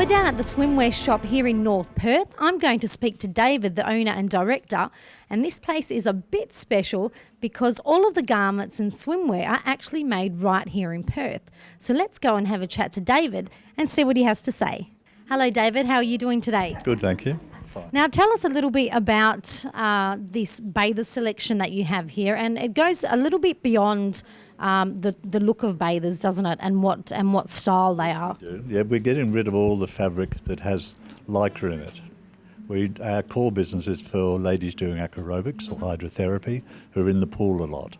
We're down at the swimwear shop here in North Perth. I'm going to speak to David, the owner and director, and this place is a bit special because all of the garments and swimwear are actually made right here in Perth. So let's go and have a chat to David and see what he has to say. Hello David, how are you doing today? Good, thank you. Fine. Now tell us a little bit about this bather selection that you have here, and it goes a little bit beyond the look of bathers, doesn't it, and what style they are. Yeah, we're getting rid of all the fabric that has lycra in it. Our core business is for ladies doing acroaerobics or hydrotherapy who are in the pool a lot.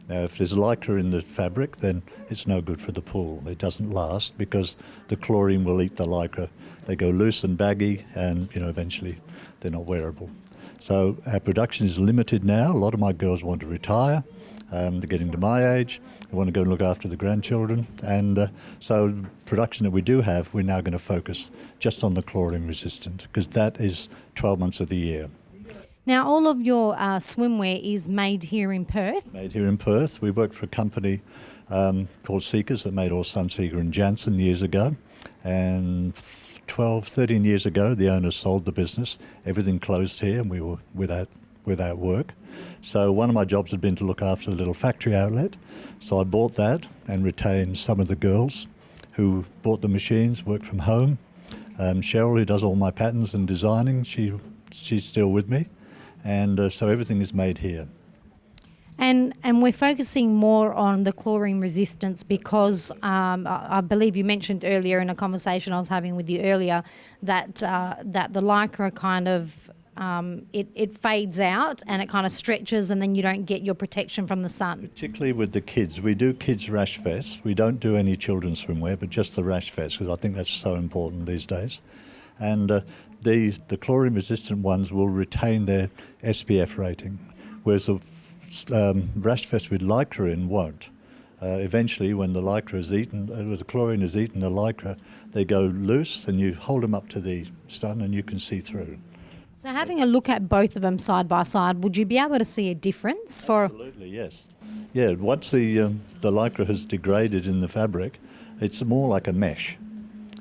Now, if there's lycra in the fabric, then it's no good for the pool. It doesn't last because the chlorine will eat the lycra. They go loose and baggy, and eventually they're not wearable. So our production is limited now. A lot of my girls want to retire. They're getting to my age. They want to go and look after the grandchildren. And so the production that we do have, we're now going to focus just on the chlorine resistant because that is 12 months of the year. Now, all of your swimwear is made here in Perth? Made here in Perth. We worked for a company called Seekers that made all Sunseeker and Jansen years ago. And 13 years ago, the owners sold the business. Everything closed here and we were without work. So one of my jobs had been to look after the little factory outlet. So I bought that and retained some of the girls who bought the machines, worked from home. Cheryl, who does all my patterns and designing, she's still with me. And so everything is made here. And we're focusing more on the chlorine resistance because I believe you mentioned earlier in a conversation I was having with you earlier that the lycra kind of it fades out and it kind of stretches and then you don't get your protection from the sun. Particularly with the kids. We do kids rash vests. We don't do any children's swimwear, but just the rash vests because I think that's so important these days. And the chlorine resistant ones will retain their SPF rating, whereas the rash vest with lycra in won't. Eventually, when the lycra is eaten, the chlorine is eaten, the lycra, they go loose and you hold them up to the sun and you can see through. So having a look at both of them side by side, would you be able to see a difference? Absolutely, yes. Yeah, once the lycra has degraded in the fabric, it's more like a mesh.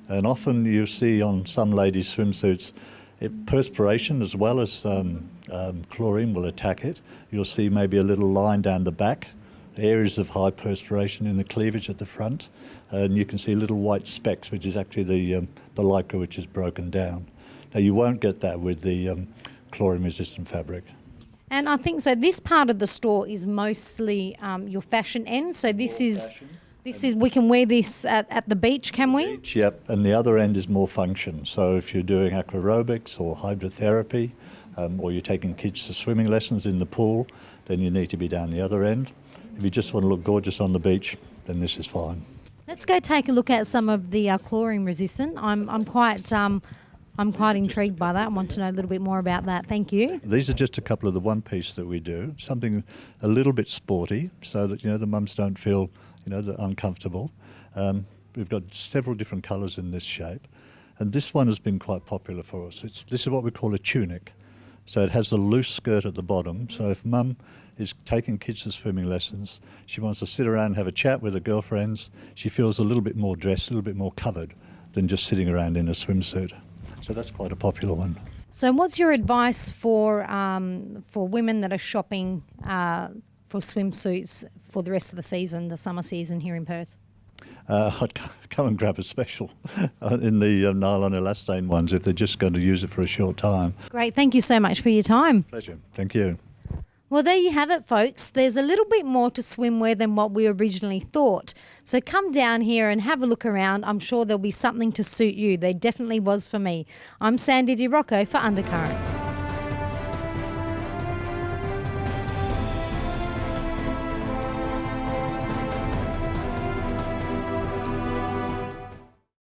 And often you see on some ladies' swimsuits, perspiration as well as chlorine will attack it. You'll see maybe a little line down the back, areas of high perspiration in the cleavage at the front, and you can see little white specks, which is actually the lycra which is broken down. Now you won't get that with the chlorine-resistant fabric. And I think so. This part of the store is mostly your fashion end. So this is we can wear this at the beach, can we? Beach, yep. And the other end is more function. So if you're doing acroaerobics or hydrotherapy, or you're taking kids to swimming lessons in the pool, then you need to be down the other end. If you just want to look gorgeous on the beach, then this is fine. Let's go take a look at some of the chlorine resistant. I'm quite intrigued by that. I want to know a little bit more about that. Thank you. These are just a couple of the one piece that we do, something a little bit sporty so that the mums don't feel uncomfortable. We've got several different colours in this shape, and this one has been quite popular for us. This is what we call a tunic. So it has a loose skirt at the bottom, so if mum is taking kids to swimming lessons, she wants to sit around and have a chat with her girlfriends, she feels a little bit more dressed, a little bit more covered than just sitting around in a swimsuit. So that's quite a popular one. So what's your advice for women that are shopping for swimsuits for the rest of the season, the summer season here in Perth? I'd come and grab a special in the nylon elastane ones if they're just going to use it for a short time. Great, thank you so much for your time. Pleasure, thank you. Well, there you have it, folks. There's a little bit more to swimwear than what we originally thought. So come down here and have a look around. I'm sure there'll be something to suit you. There definitely was for me. I'm Sandy DiRocco for Undercurrent.